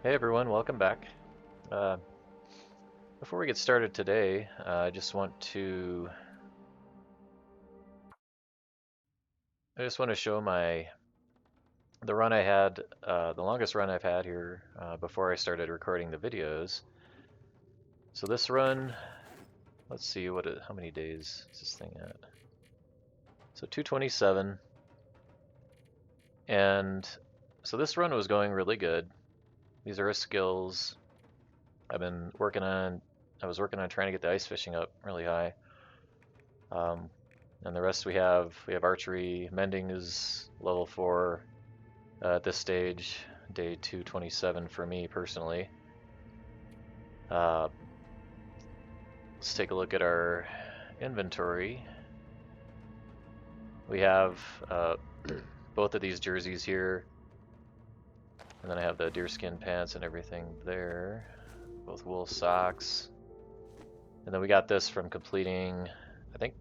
Hey everyone, welcome back. Uh, Before we get started today, I just want to show the run I had, the longest run I've had here before I started recording the videos. So this run, let's see how many days is this thing at? So 227, and so this run was going really good. These are skills I've been working on. I was working on trying to get the ice fishing up really high. Um, and the rest we have archery. Mending is level 4 at this stage, day 227 for me personally. Uh, let's take a look at our inventory. We have both of these jerseys here, and then I have the deerskin pants and everything there, both wool socks. And then we got this from completing, I think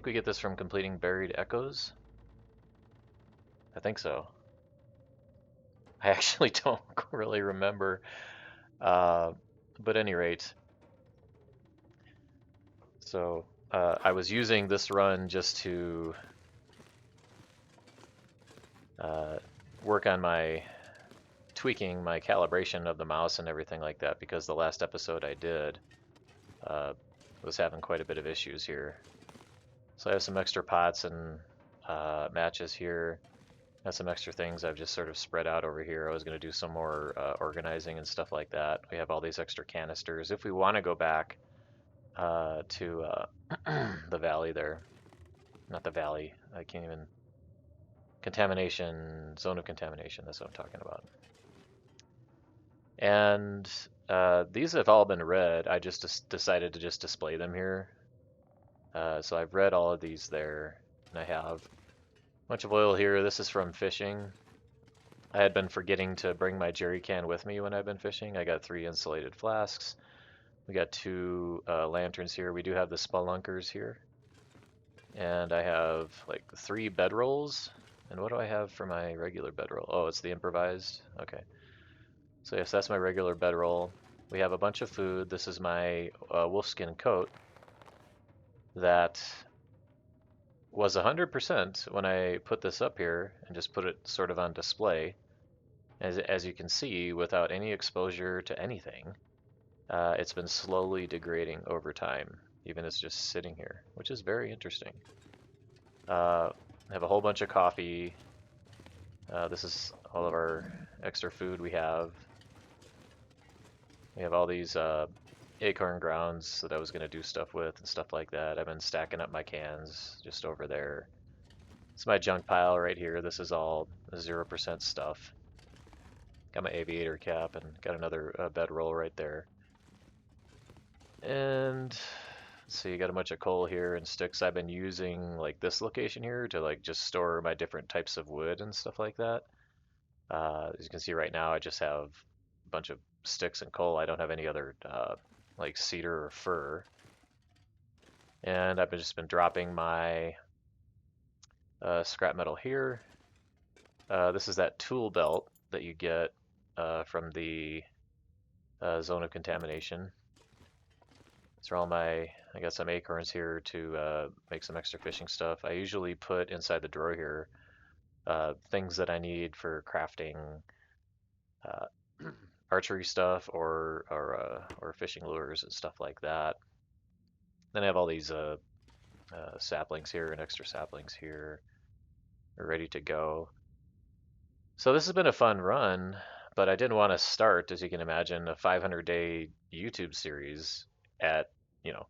we get this from completing Buried Echoes. I think so. I actually don't really remember. But at any rate, so I was using this run just to uh, work on my tweaking my calibration of the mouse and everything like that, because the last episode I did uh, was having quite a bit of issues here. So I have some extra pots and matches here. Got some extra things I've just sort of spread out over here. I was going to do some more organizing and stuff like that. We have all these extra canisters. If we want to go back to the valley there, not the valley, I can't even, contamination, zone of contamination, that's what I'm talking about. And these have all been read. I just decided to just display them here. So I've read all of these there, and I have a bunch of oil here. This is from fishing. I had been forgetting to bring my jerry can with me when I've been fishing. I got 3 insulated flasks. We got 2 lanterns here. We do have the spelunkers here. And I have like 3 bedrolls. And what do I have for my regular bedroll? Oh, it's the improvised. Okay. So yes, that's my regular bedroll. We have a bunch of food. This is my wolfskin coat that was 100% when I put this up here and just put it sort of on display. As you can see, without any exposure to anything, it's been slowly degrading over time, even as just sitting here, which is very interesting. I have a whole bunch of coffee. This is all of our extra food we have. We have all these acorn grounds that I was going to do stuff with and stuff like that. I've been stacking up my cans just over there. It's my junk pile right here. This is all 0% stuff. Got my aviator cap and got another bedroll right there. And let's see, got a bunch of coal here and sticks. I've been using like this location here to like just store my different types of wood and stuff like that. As you can see right now, I just have a bunch of sticks and coal. I don't have any other like cedar or fir. And I've just been dropping my scrap metal here. This is that tool belt that you get from the zone of contamination. These are all I got some acorns here to make some extra fishing stuff. I usually put inside the drawer here things that I need for crafting uh, archery stuff or fishing lures and stuff like that. Then I have all these saplings here and extra saplings here ready to go. So this has been a fun run, but I didn't want to start, as you can imagine, a 500-day YouTube series at, you know,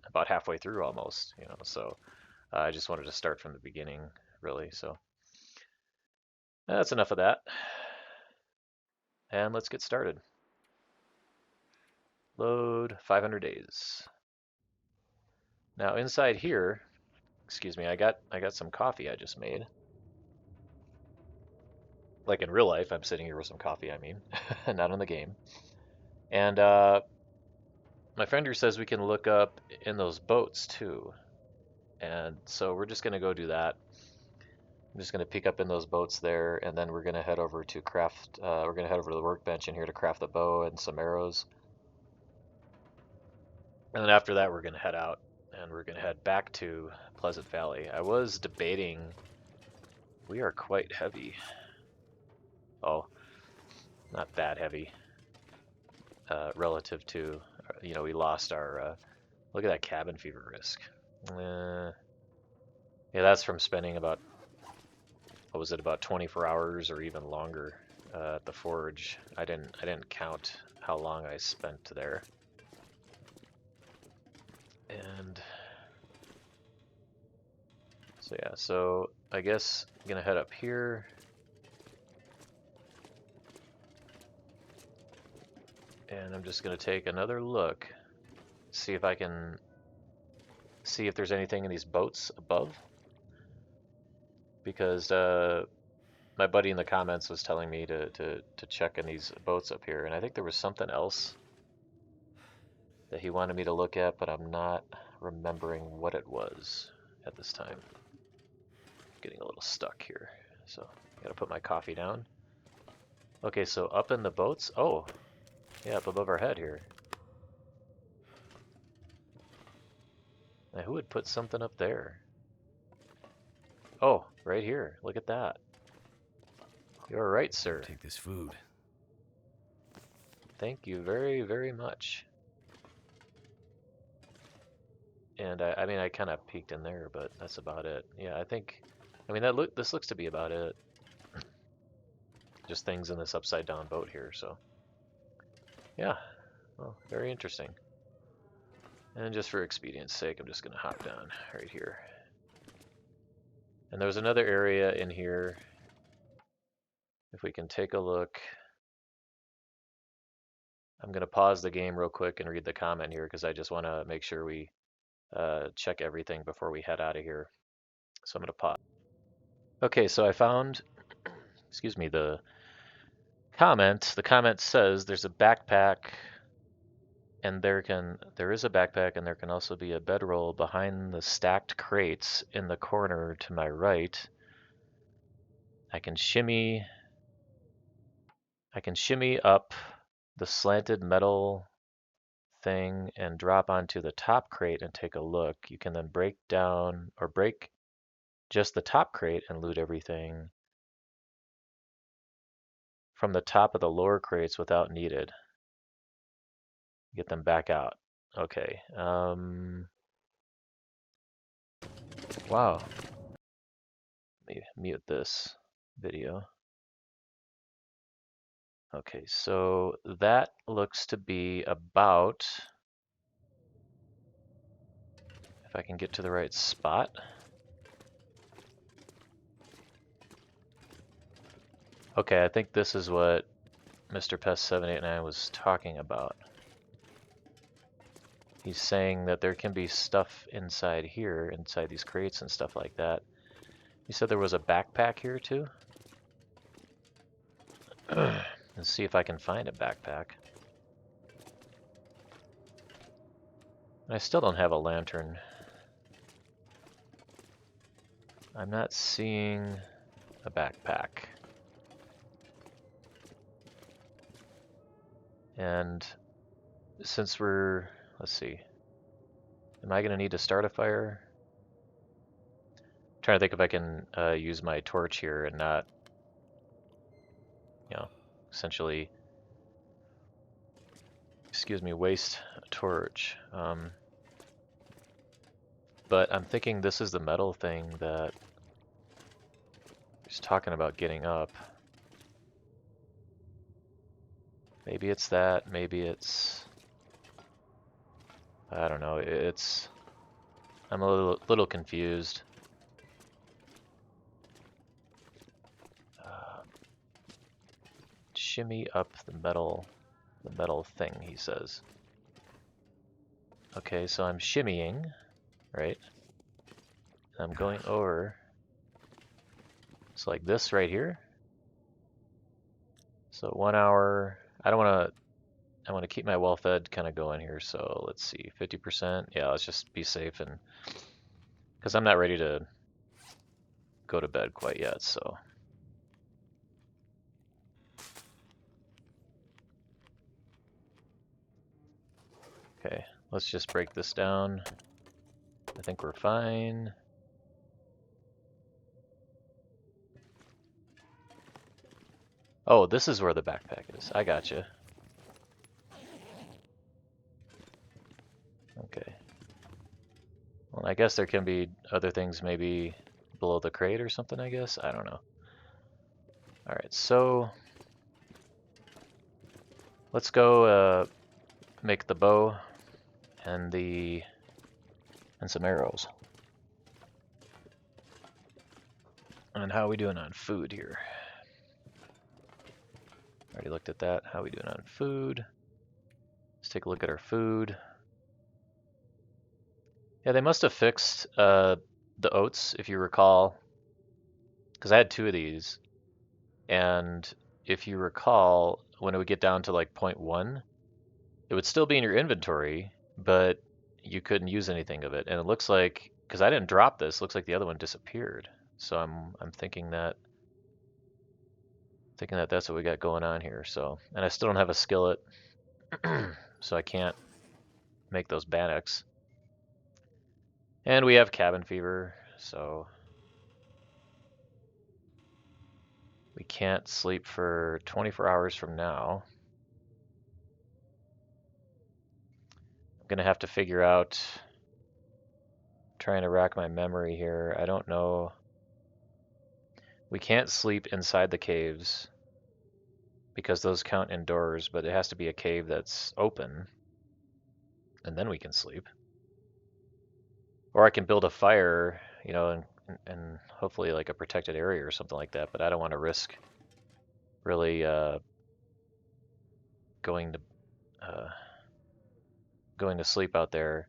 about halfway through almost, So I just wanted to start from the beginning, really. So that's enough of that. And let's get started. Load 500 days. Now inside here, excuse me, I got some coffee I just made. Like in real life, I'm sitting here with some coffee, I mean, not in the game. And my friend here says we can look up in those boats too. And so we're just going to go do that. I'm just gonna peek up in those boats there, and then we're gonna head over to craft. We're gonna head over to the workbench in here to craft the bow and some arrows. And then after that, we're gonna head out, and we're gonna head back to Pleasant Valley. I was debating. We are quite heavy. Oh, not that heavy. Relative to, we lost our. Look at that cabin fever risk. Yeah, that's from spending about, what was it, about 24 hours or even longer at the forge. I didn't count how long I spent there. And so yeah, so I guess I'm gonna head up here. And I'm just gonna take another look, see if I can see if there's anything in these boats above. Because my buddy in the comments was telling me to check in these boats up here, and I think there was something else that he wanted me to look at, but I'm not remembering what it was at this time. Getting a little stuck here, so I gotta put my coffee down. Okay, so up in the boats. Oh, yeah, up above our head here. Now, who would put something up there? Oh, right here. Look at that. You're right, sir. Take this food. Thank you very, very much. And I mean, I kind of peeked in there, but that's about it. Yeah, I mean, this looks to be about it. Just things in this upside down boat here, so. Yeah, well, very interesting. And just for expedience sake, I'm just gonna hop down right here. And there's another area in here. If we can take a look. I'm gonna pause the game real quick and read the comment here because I just want to make sure we check everything before we head out of here. So I'm gonna pause. Okay, so I found, excuse me, the comment. The comment says there's a backpack, and there is a backpack, and there can also be a bedroll behind the stacked crates in the corner to my right. I can shimmy up the slanted metal thing and drop onto the top crate and take a look. You can then break down or break just the top crate and loot everything from the top of the lower crates without needed. Get them back out. Okay. Wow. Let me mute this video. Okay, so that looks to be about, if I can get to the right spot. Okay, I think this is what Mr. Pest 789 was talking about. He's saying that there can be stuff inside here, inside these crates and stuff like that. He said there was a backpack here too. Let's see if I can find a backpack. I still don't have a lantern. I'm not seeing a backpack. And since we're, let's see, am I gonna need to start a fire? I'm trying to think if I can use my torch here and not, essentially, excuse me, waste a torch. But I'm thinking this is the metal thing that he's talking about getting up. Maybe it's that, maybe it's, I don't know, I'm a little confused. Shimmy up the metal thing, he says. Okay, so I'm shimmying, right? And I'm going over. It's like this right here. So 1 hour. I want to keep my well fed kind of going here. So let's see, 50%. Yeah, let's just be safe, and because I'm not ready to go to bed quite yet, so. Okay, let's just break this down. I think we're fine. Oh, this is where the backpack is. I gotcha. Okay. Well, I guess there can be other things maybe below the crate or something, I guess. I don't know. Alright, so let's go make the bow and some arrows. And how are we doing on food here? Already looked at that. How are we doing on food? Let's take a look at our food. Yeah, they must have fixed the oats, if you recall, because I had 2 of these. And if you recall, when it would get down to like 0.1, it would still be in your inventory, but you couldn't use anything of it. And it looks like, because I didn't drop this, looks like the other one disappeared. So I'm thinking that that's what we got going on here. So, and I still don't have a skillet, so I can't make those bannocks. And we have cabin fever, so we can't sleep for 24 hours from now. I'm gonna have to figure out, trying to rack my memory here. I don't know. We can't sleep inside the caves because those count indoors, but it has to be a cave that's open, and then we can sleep. Or I can build a fire, you know, and hopefully like a protected area or something like that, but I don't want to risk really going to sleep out there.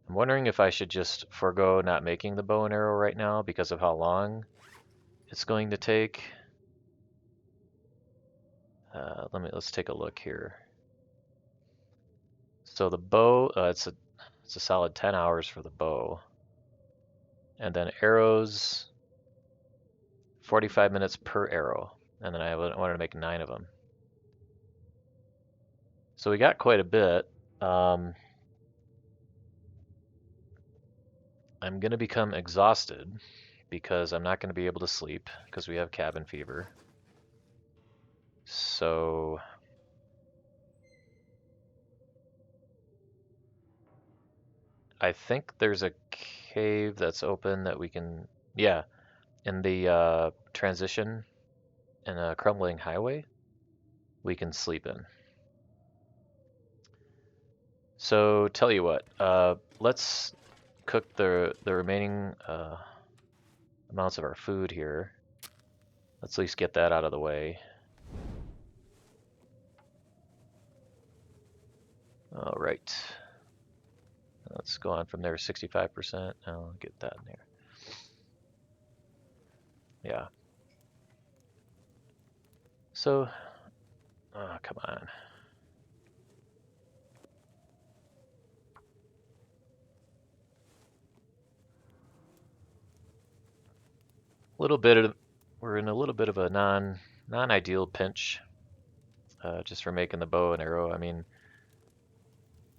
I'm wondering if I should just forego not making the bow and arrow right now because of how long it's going to take. Let's take a look here. So the bow, it's a solid 10 hours for the bow. And then arrows, 45 minutes per arrow. And then I wanted to make 9 of them. So we got quite a bit. I'm going to become exhausted because I'm not going to be able to sleep because we have cabin fever. So I think there's a cave that's open that we can, yeah, in the transition in a crumbling highway, we can sleep in. So tell you what, let's cook the remaining amounts of our food here. Let's at least get that out of the way. All right. Let's go on from there, 65%. I'll get that in there. Yeah. So, come on. We're in a little bit of a non-ideal pinch, just for making the bow and arrow. I mean,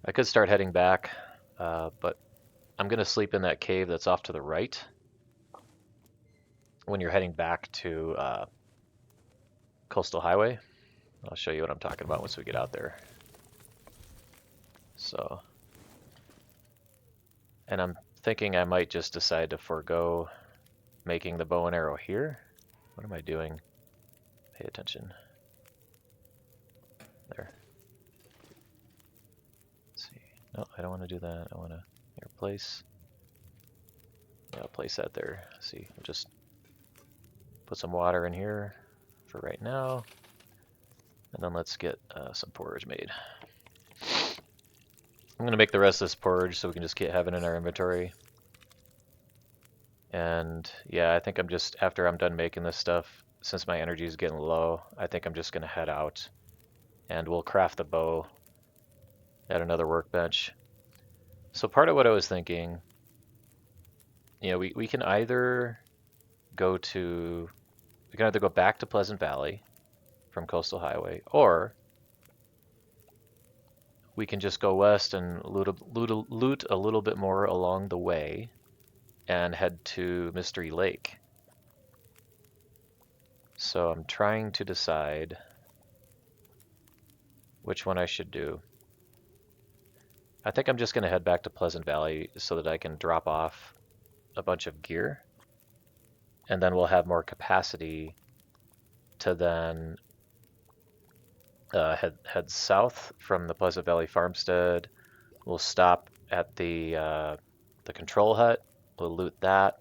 I could start heading back, but I'm gonna sleep in that cave that's off to the right when you're heading back to Coastal Highway. I'll show you what I'm talking about once we get out there. So, and I'm thinking I might just decide to forego making the bow and arrow here. What am I doing? Pay attention. There. Let's see. No, I don't want to do that. I want to replace. Yeah, I'll place that there. See, I'll just put some water in here for right now. And then let's get some porridge made. I'm going to make the rest of this porridge so we can just keep having it in our inventory. And yeah, I think I'm just, after I'm done making this stuff, since my energy is getting low, I think I'm just going to head out and we'll craft the bow at another workbench. So part of what I was thinking, you know, we can either go to, we can either go back to Pleasant Valley from Coastal Highway, or we can just go west and loot a little bit more along the way and head to Mystery Lake. So I'm trying to decide which one I should do. I think I'm just going to head back to Pleasant Valley so that I can drop off a bunch of gear, and then we'll have more capacity to then head south from the Pleasant Valley farmstead. We'll stop at the control hut, we'll loot that,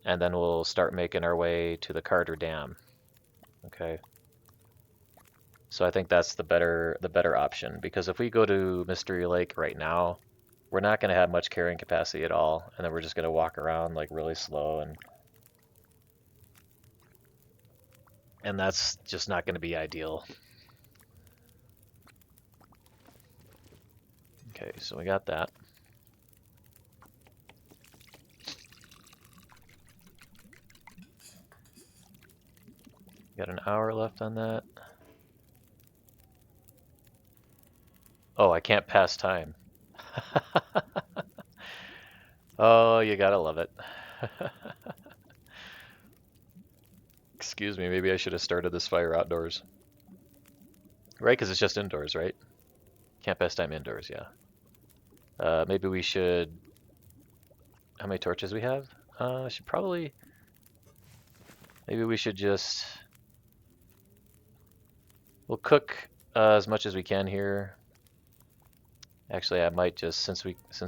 and then we'll start making our way to the Carter Dam. Okay. So I think that's the better option, because if we go to Mystery Lake right now, we're not going to have much carrying capacity at all, and then we're just going to walk around like really slow, and that's just not going to be ideal. Okay, so we got that. Got an hour left on that. Oh, I can't pass time. Oh, you gotta love it. Excuse me, maybe I should have started this fire outdoors. Right, because it's just indoors, right? Can't pass time indoors, yeah. Maybe we should... How many torches we have? Should probably... Maybe we should just... We'll cook as much as we can here. Actually, I might just, since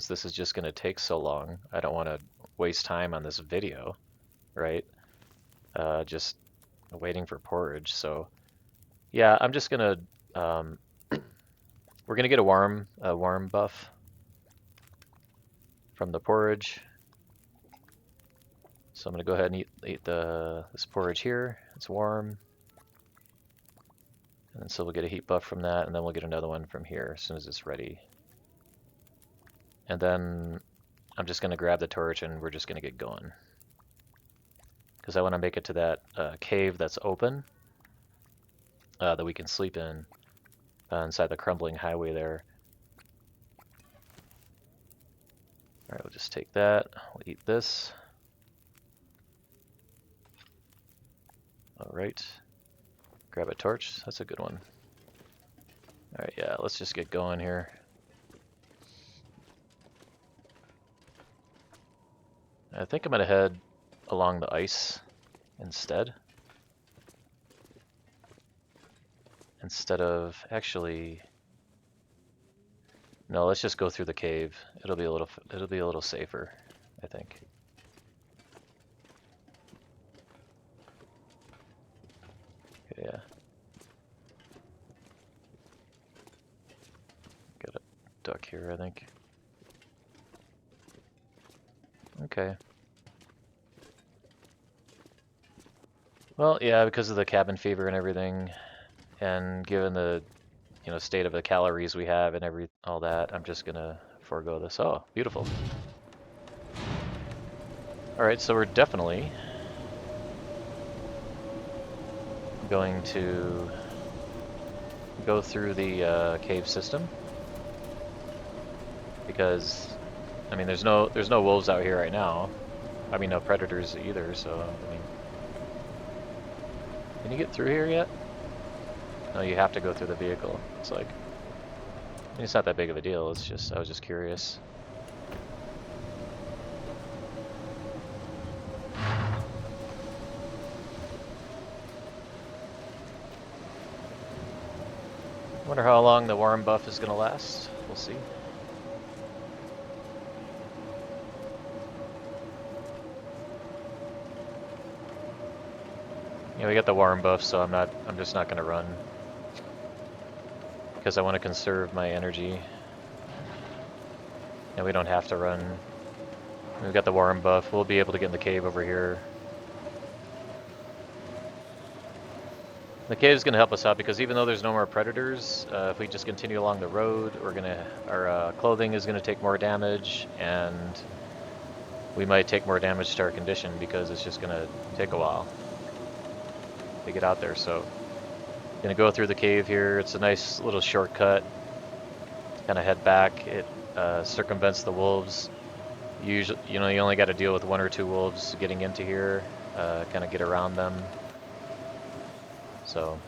this is just going to take so long, I don't want to waste time on this video, right? Just waiting for porridge. So, yeah, I'm just gonna. We're gonna get a warm buff from the porridge. So I'm gonna go ahead and eat this porridge here. It's warm. And so we'll get a heat buff from that, and then we'll get another one from here as soon as it's ready. And then I'm just going to grab the torch and we're just going to get going. Because I want to make it to that cave that's open that we can sleep in inside the crumbling highway there. Alright, we'll just take that. We'll eat this. Alright. Grab a torch. That's a good one. Alright, yeah, let's just get going here. I think I'm going to head along the ice instead. Instead of, actually, no, let's just go through the cave. It'll be a little safer, I think. Okay, yeah. Got a duck here, I think. Okay. Well, yeah, because of the cabin fever and everything, and given the, state of the calories we have and all that, I'm just gonna forego this. Oh, beautiful. All right, so we're definitely going to go through the cave system, because I mean, there's no wolves out here right now. I mean, no predators either. So I mean, can you get through here yet? No, you have to go through the vehicle. It's like, I mean, it's not that big of a deal. It's just, I was just curious. Wonder how long the warm buff is gonna last. We'll see. Yeah, we got the warm buff, so I'm just not gonna run. Because I want to conserve my energy. And we don't have to run. We've got the warm buff. We'll be able to get in the cave over here. The cave is going to help us out because even though there's no more predators, if we just continue along the road, our clothing is going to take more damage, and we might take more damage to our condition because it's just going to take a while to get out there. So going to go through the cave here. It's a nice little shortcut. Kind of head back. It circumvents the wolves. Usually, you only got to deal with 1 or 2 wolves getting into here. Kind of get around them. So,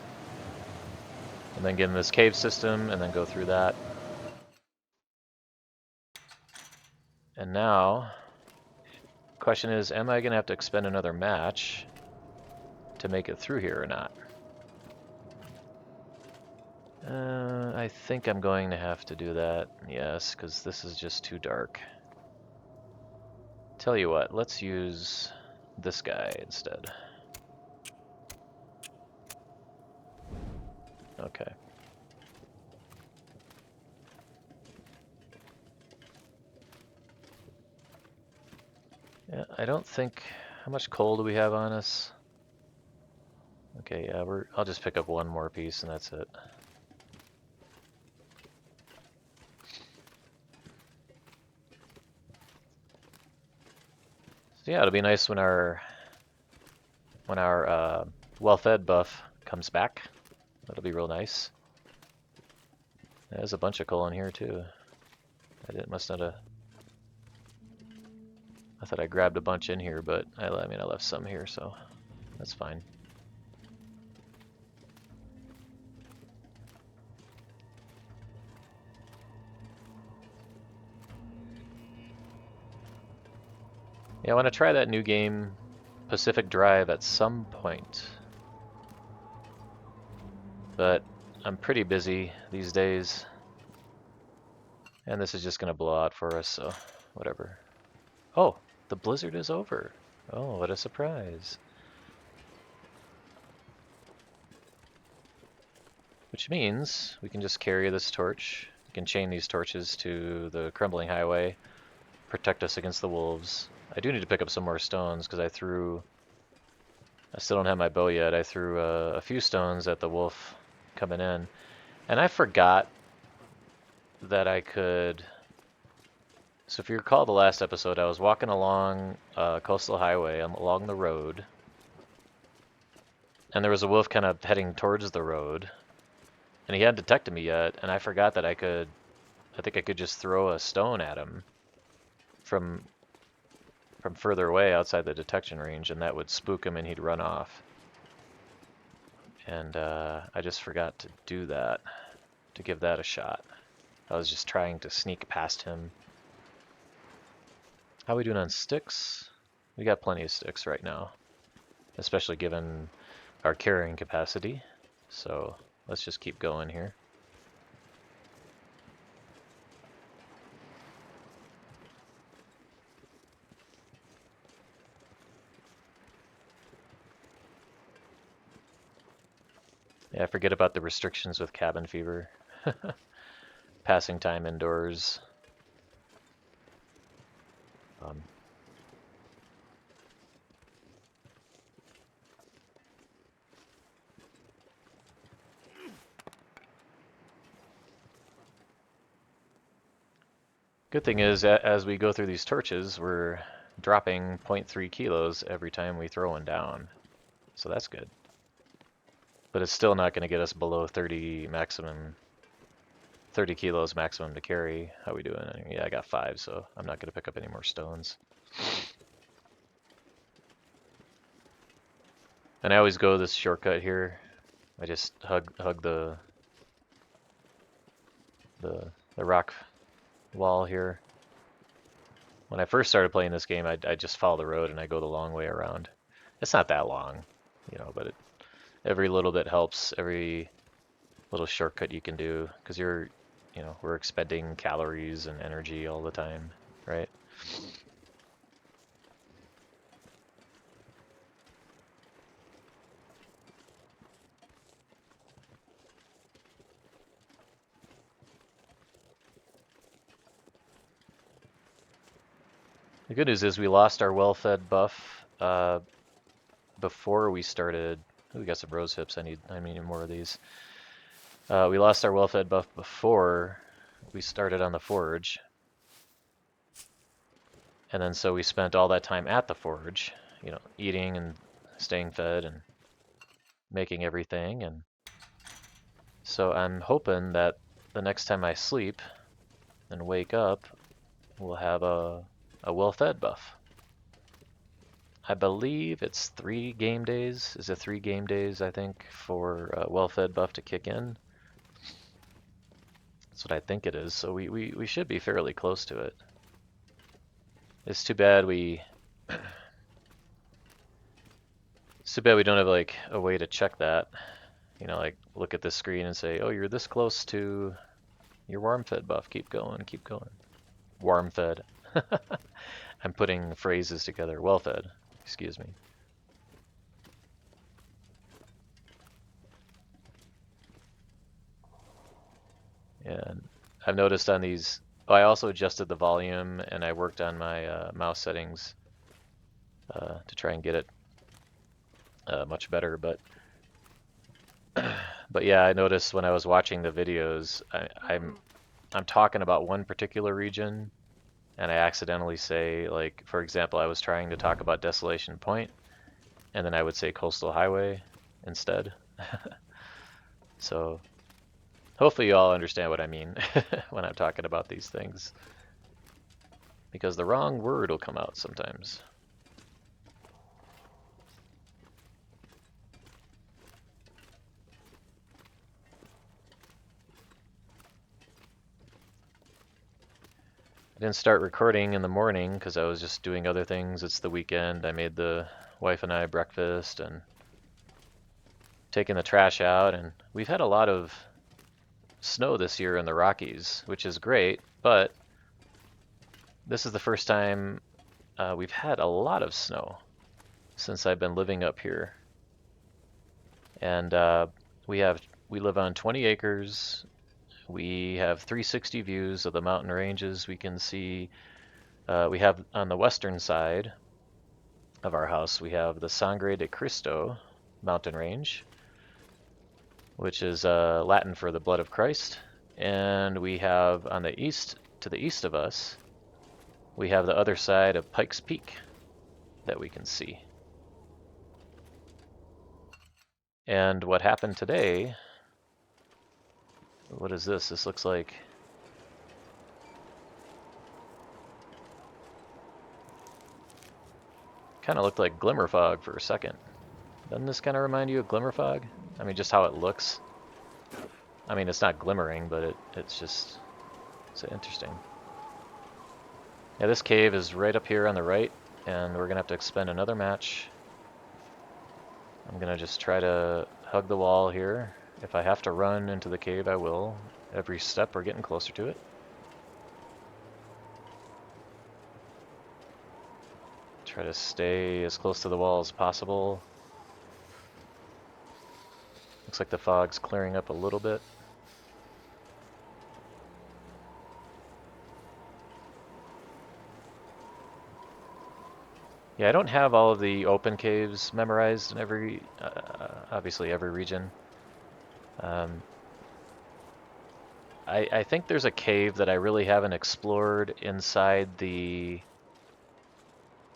and then get in this cave system and then go through that. And now, question is, am I going to have to expend another match to make it through here or not? I think I'm going to have to do that, yes, because this is just too dark. Tell you what, let's use this guy instead. Okay. Yeah, I don't think... How much coal do we have on us? Okay, yeah, I'll just pick up 1 more piece and that's it. So yeah, it'll be nice when our well-fed buff comes back. That'll be real nice. There's a bunch of coal in here too. Must not have... I thought I grabbed a bunch in here, but I mean I left some here, so that's fine. Yeah, I want to try that new game, Pacific Drive, at some point. But I'm pretty busy these days. And this is just going to blow out for us, so whatever. Oh, the blizzard is over. Oh, what a surprise. Which means we can just carry this torch. We can chain these torches to the crumbling highway, protect us against the wolves. I do need to pick up some more stones because I still don't have my bow yet. I threw a few stones at the wolf coming in. And I forgot that I could... So if you recall the last episode, I was walking along coastal highway along the road, and there was a wolf kind of heading towards the road, and he hadn't detected me yet, and I forgot that I think I could just throw a stone at him from further away outside the detection range, and that would spook him and he'd run off. And I just forgot to do that, to give that a shot. I was just trying to sneak past him. How are we doing on sticks? We got plenty of sticks right now, especially given our carrying capacity. So let's just keep going here. Yeah, forget about the restrictions with cabin fever. Passing time indoors. Good thing is, as we go through these torches, we're dropping 0.3 kilos every time we throw one down. So that's good. But it's still not going to get us below 30 kilos maximum to carry. How are we doing? Yeah, I got 5, so I'm not going to pick up any more stones. And I always go this shortcut here. I just hug the rock wall here. When I first started playing this game, I just follow the road and I go the long way around. It's not that long, but every little bit helps. Every little shortcut you can do, because we're expending calories and energy all the time, right? The good news is we lost our well-fed buff before we started. Ooh, we got some rose hips. I need more of these. We lost our well-fed buff before we started on the forge. And then so we spent all that time at the forge, you know, eating and staying fed and making everything. And so I'm hoping that the next time I sleep and wake up, we'll have a well-fed buff. I believe it's 3 game days. Is it 3 game days, I think, for a well-fed buff to kick in? That's what I think it is. So we should be fairly close to it. It's too bad we don't have like a way to check that. You know, like look at this screen and say, oh, you're this close to your warm-fed buff. Keep going, keep going. Warm-fed. I'm putting phrases together. Well-fed. Excuse me. And I've noticed on these, oh, I also adjusted the volume and I worked on my mouse settings to try and get it much better. But yeah, I noticed when I was watching the videos, I'm talking about one particular region, and I accidentally say, like, for example, I was trying to talk about Desolation Point, and then I would say Coastal Highway instead. So hopefully you all understand what I mean when I'm talking about these things, because the wrong word will come out sometimes. I didn't start recording in the morning because I was just doing other things. It's the weekend. I made the wife and I breakfast and taking the trash out, and we've had a lot of snow this year in the Rockies, which is great, but this is the first time we've had a lot of snow since I've been living up here. And we live on 20 acres. We have 360 views of the mountain ranges. We can see, we have on the western side of our house, we have the Sangre de Cristo mountain range, which is Latin for the blood of Christ. And we have on the east, to the east of us, we have the other side of Pikes Peak that we can see. And what happened today, what is this? This looks like, kind of looked like glimmer fog for a second. Doesn't this kind of remind you of glimmer fog? I mean, just how it looks. I mean, it's not glimmering, but it's interesting. Yeah, this cave is right up here on the right, and we're gonna have to expend another match. I'm gonna just try to hug the wall here. If I have to run into the cave, I will. Every step we're getting closer to it. Try to stay as close to the wall as possible. Looks like the fog's clearing up a little bit. Yeah, I don't have all of the open caves memorized in every, obviously every region. I think there's a cave that I really haven't explored inside the,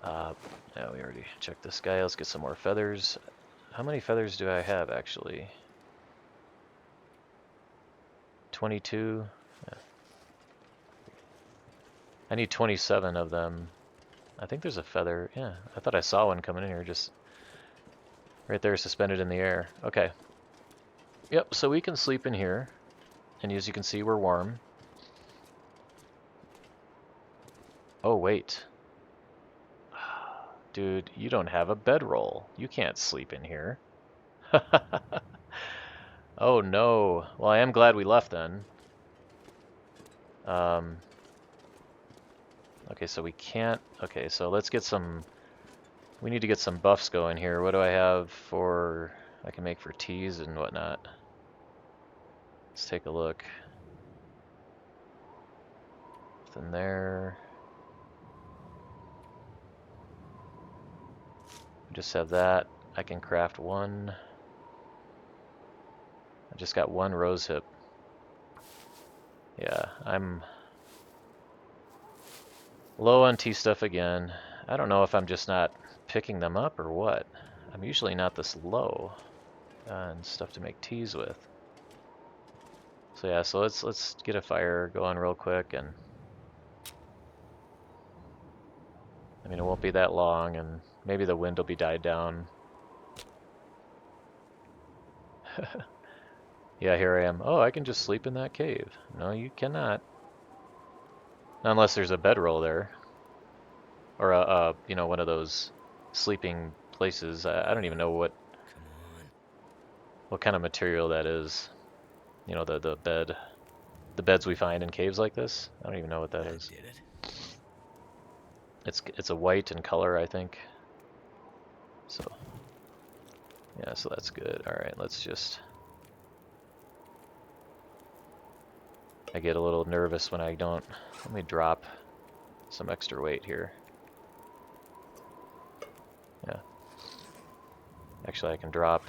yeah, we already checked this guy. Let's get some more feathers. How many feathers do I have actually? 22? Yeah. I need 27 of them. I think there's a feather. Yeah, I thought I saw one coming in here, just right there suspended in the air. Okay. Yep, so we can sleep in here. And as you can see, we're warm. Oh, wait. Dude, you don't have a bedroll. You can't sleep in here. Oh, no. Well, I am glad we left then. Okay, so we can't... Okay, so let's get some... We need to get some buffs going here. What do I have for... I can make for teas and whatnot. Let's take a look. Nothing there. Just have that. I can craft one. I just got one rose hip. Yeah, I'm Low on tea stuff again. I don't know if I'm just not picking them up or what. I'm usually not this low on stuff to make teas with. So yeah, so let's get a fire going real quick, and I mean it won't be that long, and maybe the wind will be died down. Yeah, here I am. Oh, I can just sleep in that cave. No, you cannot. Unless there's a bedroll there, or you know, one of those sleeping places. I don't even know what kind of material that is. You know, the beds we find in caves like this. I don't even know what that is. Did it? It's a white in color, I think. So yeah, so that's good. All right, let's just. I get a little nervous when I don't. Let me drop some extra weight here. Yeah. Actually, I can drop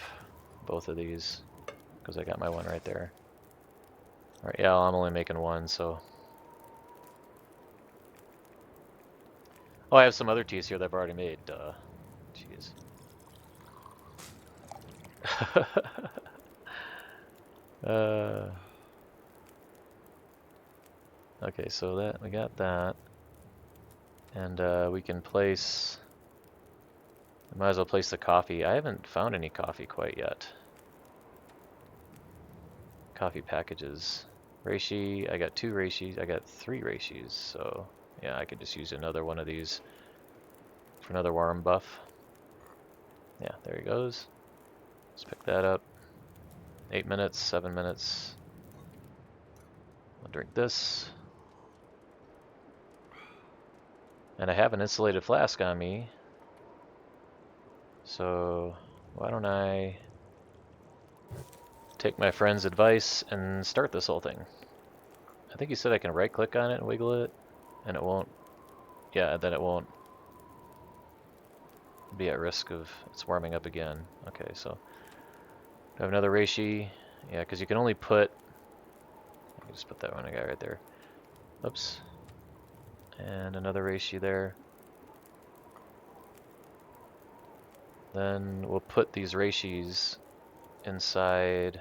both of these because I got my one right there. All right, yeah, I'm only making one, so. Oh, I have some other teas here that I've already made. Duh. Jeez. Okay, so that we got that, and we can place. I might as well place the coffee. I haven't found any coffee quite yet. Coffee packages. Reishi, I got 2 reishis. I got 3 reishis, so yeah, I could just use another one of these for another warm buff. Yeah, there he goes. Let's pick that up. 8 minutes, 7 minutes. I'll drink this. And I have an insulated flask on me. So why don't I take my friend's advice and start this whole thing. I think he said I can right click on it and wiggle it, and it won't, yeah, then it won't be at risk of it's warming up again. Okay, so I have another reishi. Yeah, because you can only put, I can just put that one I got right there. Oops. And another reishi there. Then we'll put these reishis inside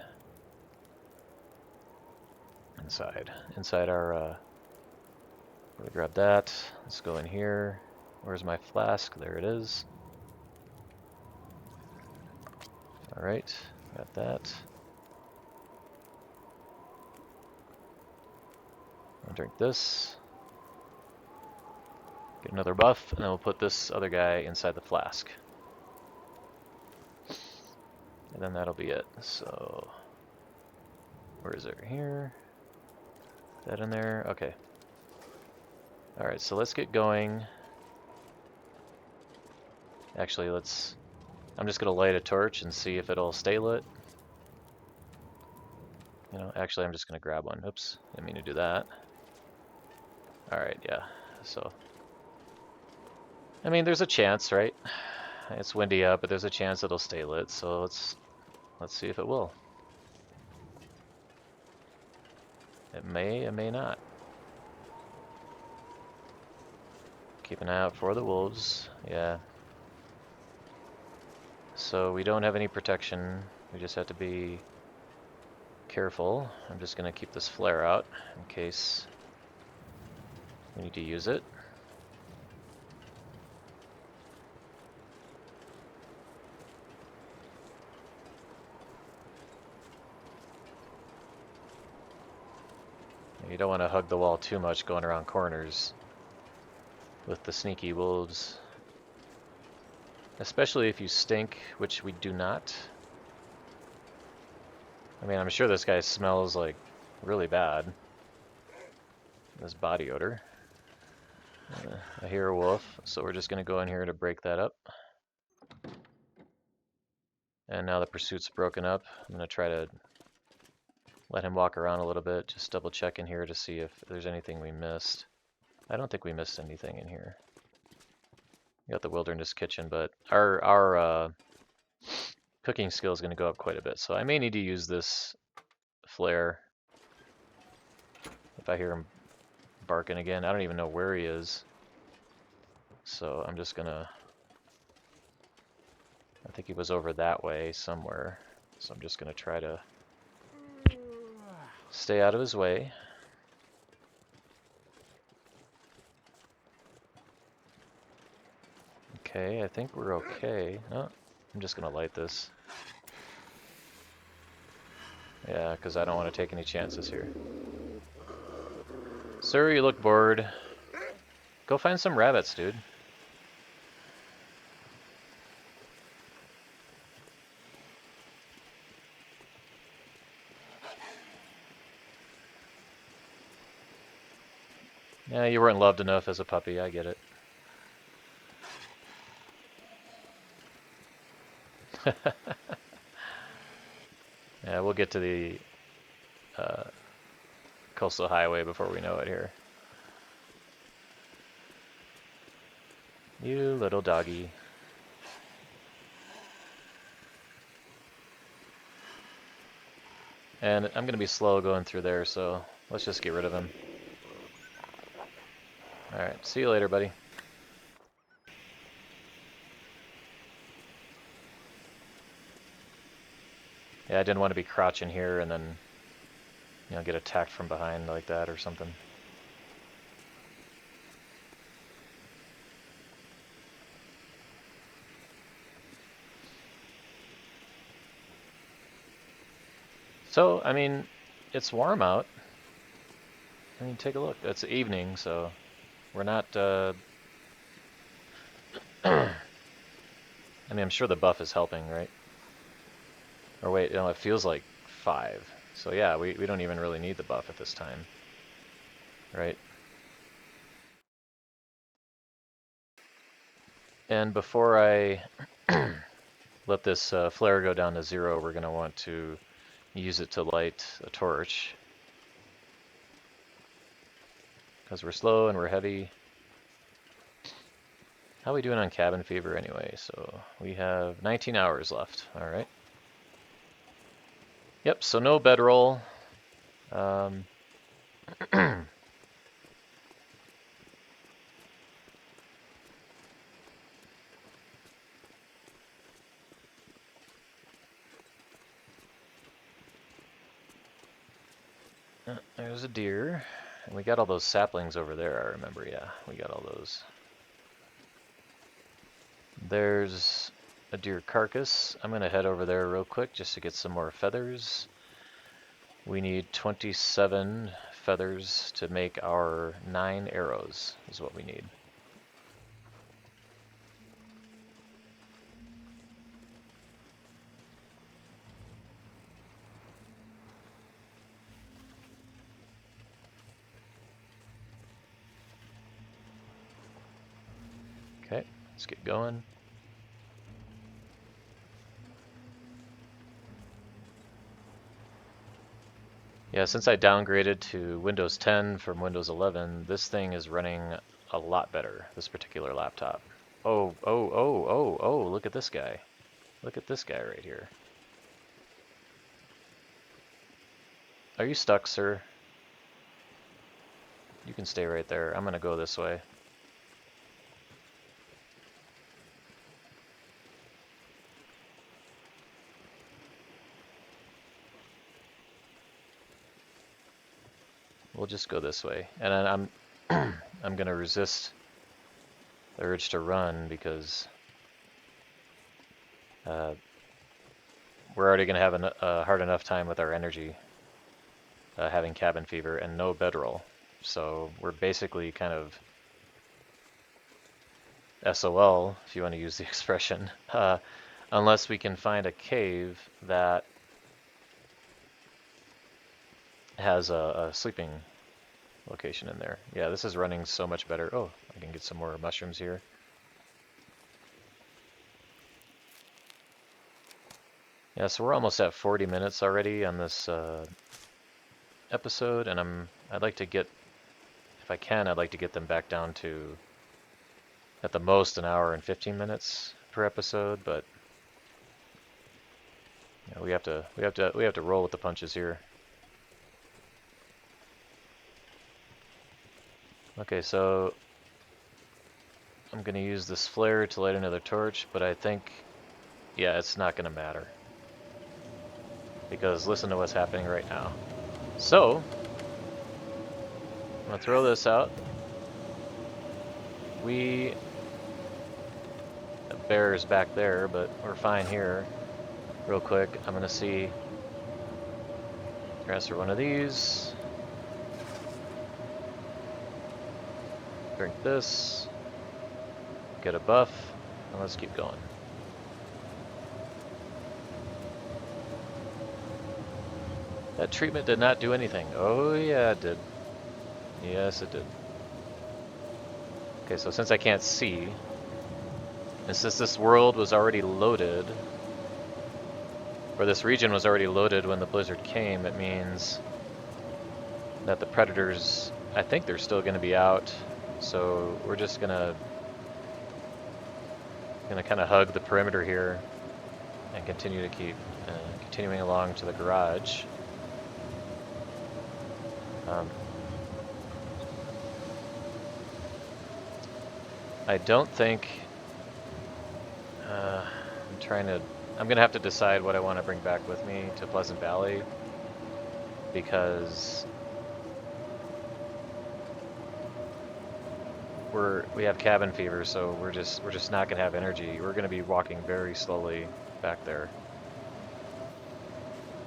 our, we'll grab that. Let's go in here. Where's my flask? There it is. All right, got that. I'll drink this. Get another buff, and then we'll put this other guy inside the flask. And then that'll be it. So, where is it? Here. That in there? Okay. Alright, so let's get going. Actually, I'm just gonna light a torch and see if it'll stay lit. You know, actually I'm just gonna grab one. Oops, didn't mean to do that. Alright, yeah, so. I mean, there's a chance, right? It's windy out, but there's a chance it'll stay lit, so let's see if it will. It may not. Keep an eye out for the wolves, yeah. So we don't have any protection, we just have to be careful. I'm just gonna keep this flare out in case we need to use it. You don't want to hug the wall too much going around corners with the sneaky wolves. Especially if you stink, which we do not. I mean, I'm sure this guy smells like really bad. This body odor. I hear a wolf, so we're just going to go in here to break that up. And now the pursuit's broken up. I'm going to try to let him walk around a little bit, just double check in here to see if there's anything we missed. I don't think we missed anything in here. We got the wilderness kitchen, but our cooking skill is going to go up quite a bit, so I may need to use this flare if I hear him barking again. I don't even know where he is. So I'm just gonna, I think he was over that way somewhere. So I'm just gonna try to stay out of his way. Okay, I think we're okay. No, I'm just gonna light this. Yeah, because I don't want to take any chances here. Sir, you look bored. Go find some rabbits, dude. Yeah, you weren't loved enough as a puppy, I get it. Yeah, we'll get to the uh, coastal highway before we know it here. You little doggy. And I'm going to be slow going through there, so let's just get rid of him. Alright, see you later, buddy. Yeah, I didn't want to be crouching here and then, you know, get attacked from behind like that or something. So, I mean, it's warm out. I mean, take a look. It's evening, so we're not, I mean, I'm sure the buff is helping, right? Or wait, no, it feels like 5. So yeah, we don't even really need the buff at this time, right? And before I let this flare go down to 0, we're going to want to use it to light a torch. Because we're slow and we're heavy. How are we doing on cabin fever anyway? So we have 19 hours left. All right. Yep, so no bedroll. There's a deer. And we got all those saplings over there, I remember. Yeah, we got all those. There's a deer carcass. I'm going to head over there real quick just to get some more feathers. We need 27 feathers to make our 9 arrows, is what we need. Okay, let's get going. Yeah, since I downgraded to Windows 10 from Windows 11, this thing is running a lot better, this particular laptop. Oh, oh, oh, oh, oh, look at this guy. Look at this guy right here. Are you stuck, sir? You can stay right there. I'm gonna go this way. We'll just go this way. And then I'm gonna resist the urge to run because we're already gonna have a hard enough time with our energy having cabin fever and no bedroll. So we're basically kind of SOL, if you want to use the expression, unless we can find a cave that has a sleeping location in there. Yeah, this is running so much better. Oh, I can get some more mushrooms here. Yeah, so we're almost at 40 minutes already on this episode, and I'd like to get, if I can, I'd like to get them back down to at the most an hour and 15 minutes per episode, but you know, we have to roll with the punches here. Okay, so I'm gonna use this flare to light another torch, but I think, yeah, it's not gonna matter. Because listen to what's happening right now. So, I'm gonna throw this out. The bear is back there, but we're fine here. Real quick, I'm gonna see, transfer one of these. Drink this. Get a buff, and let's keep going. That treatment did not do anything. Oh yeah, it did. Yes, it did. Okay, so since I can't see, and since this world was already loaded, or this region was already loaded when the blizzard came, it means that the predators, I think they're still going to be out. So we're just gonna kind of hug the perimeter here and continue to keep continuing along to the garage. I don't think I'm gonna have to decide what I want to bring back with me to Pleasant Valley, because we have cabin fever, so we're just not gonna have energy. We're gonna be walking very slowly back there,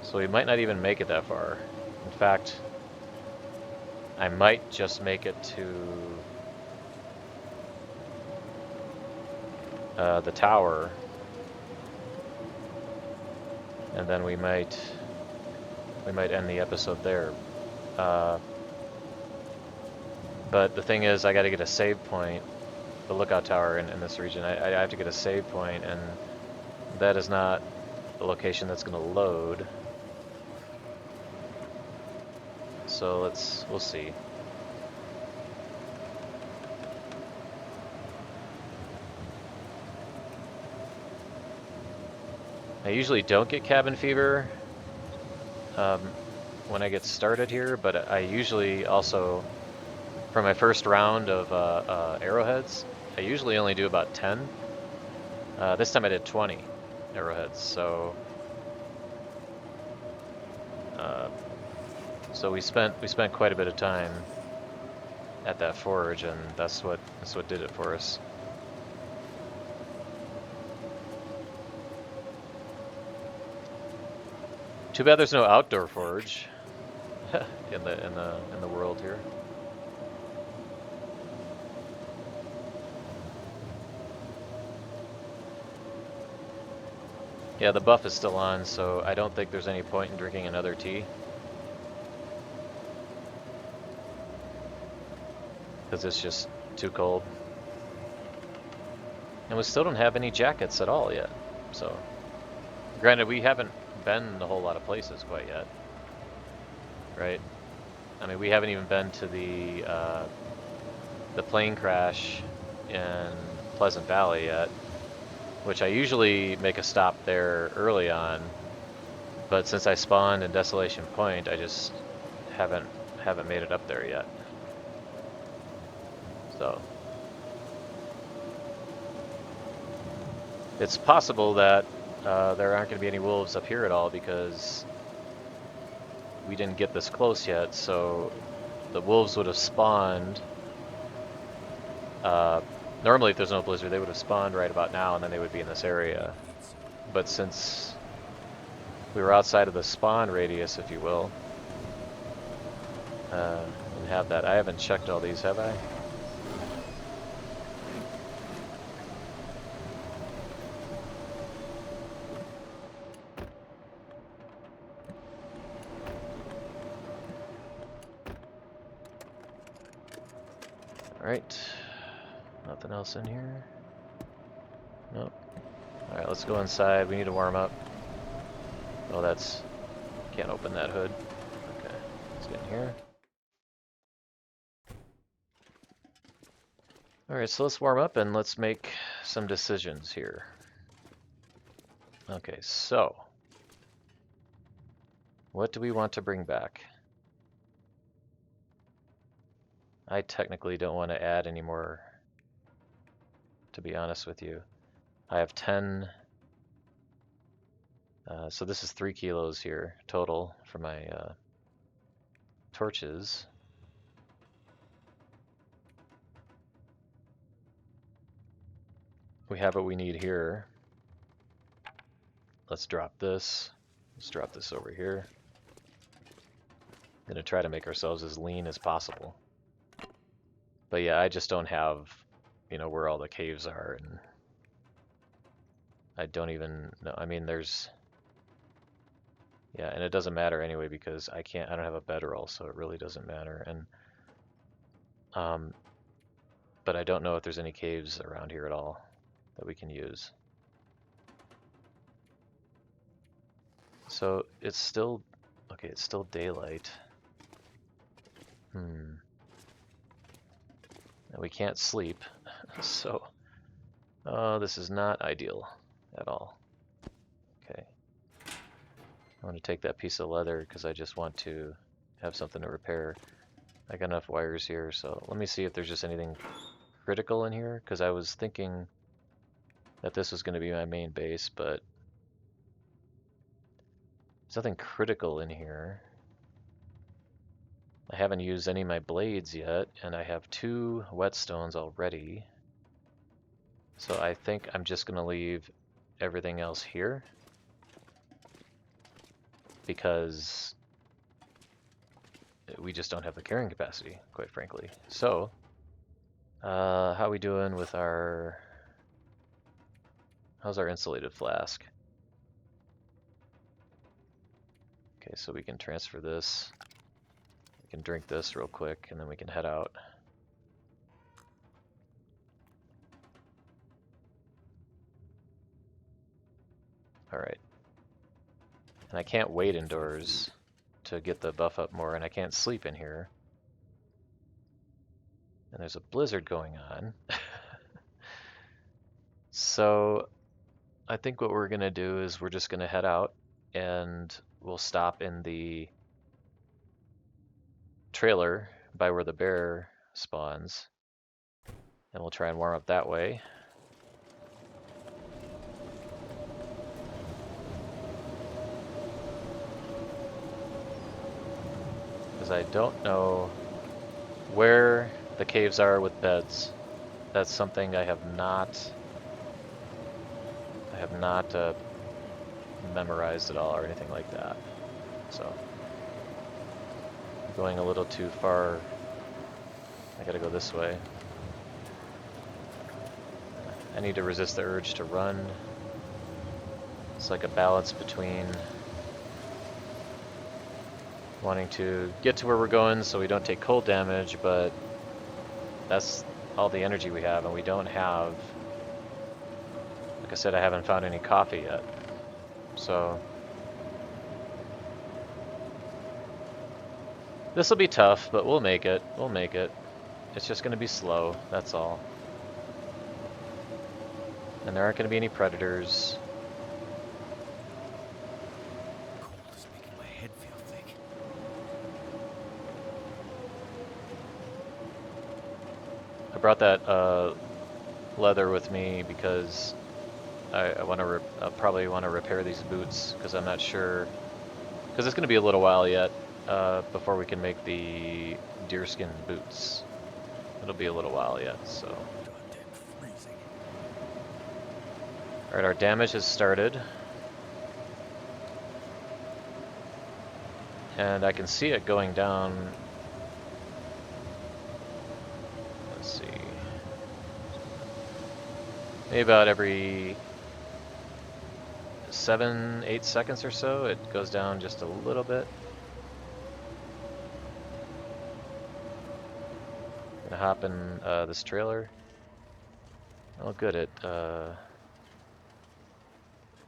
so we might not even make it that far. In fact, I might just make it to the tower, and then we might end the episode there. But the thing is, I got to get a save point, the lookout tower in this region. I have to get a save point, and that is not the location that's going to load. So we'll see. I usually don't get cabin fever when I get started here, but I usually also, for my first round of arrowheads, I usually only do about 10. This time I did 20 arrowheads, so we spent quite a bit of time at that forge, and that's what did it for us. Too bad there's no outdoor forge in the world here. Yeah, the buff is still on, so I don't think there's any point in drinking another tea. Because it's just too cold. And we still don't have any jackets at all yet. So, granted, we haven't been a whole lot of places quite yet. Right? I mean, we haven't even been to the plane crash in Pleasant Valley yet, which I usually make a stop there early on, but since I spawned in Desolation Point, I just haven't made it up there yet. So it's possible that there aren't going to be any wolves up here at all, because we didn't get this close yet, so the wolves would have spawned. Normally, if there's no blizzard, they would have spawned right about now, and then they would be in this area. But since we were outside of the spawn radius, if you will, and have that. I haven't checked all these, have I? Alright. Nothing else in here? Nope. Alright, let's go inside. We need to warm up. Oh, that's... Can't open that hood. Okay, let's get in here. Alright, so let's warm up and let's make some decisions here. Okay, so... what do we want to bring back? I technically don't want to add any more to be honest with you. I have 10, so this is 3 kilos here total for my torches. We have what we need here. Let's drop this. Let's drop this over here. I'm gonna try to make ourselves as lean as possible. But yeah, I just don't have, you know, where all the caves are, and I don't even know. I mean, there's, yeah, and it doesn't matter anyway because I don't have a bedroll, so it really doesn't matter. And but I don't know if there's any caves around here at all that we can use. So it's still, okay, it's still daylight. And we can't sleep, so this is not ideal at all. Okay. I want to take that piece of leather because I just want to have something to repair. I got enough wires here, so let me see if there's just anything critical in here, because I was thinking that this was going to be my main base, but there's nothing critical in here. I haven't used any of my blades yet, and I have 2 whetstones already. So I think I'm just going to leave everything else here, because we just don't have the carrying capacity, quite frankly. So, how are we doing with our... How's our insulated flask? Okay, so we can transfer this. We can drink this real quick, and then we can head out. Alright. And I can't wait indoors to get the buff up more, and I can't sleep in here. And there's a blizzard going on. So I think what we're gonna do is we're just gonna head out, and we'll stop in the trailer by where the bear spawns, and we'll try and warm up that way. Because I don't know where the caves are with beds. That's something I have not memorized at all or anything like that. So I'm going a little too far. I gotta go this way. I need to resist the urge to run. It's like a balance between wanting to get to where we're going so we don't take cold damage, but that's all the energy we have, and we don't have, like I said, I haven't found any coffee yet. So this will be tough, but we'll make it. We'll make it. It's just going to be slow, that's all. And there aren't going to be any predators. Cold is making my head feel thick. I brought that leather with me because I want to probably want to repair these boots, because I'm not sure, because it's going to be a little while yet before we can make the deerskin boots. It'll be a little while yet, so. Goddamn freezing. Alright, our damage has started. And I can see it going down. Let's see. Maybe about every 7-8 seconds or so, it goes down just a little bit. Gonna hop in this trailer. Oh good,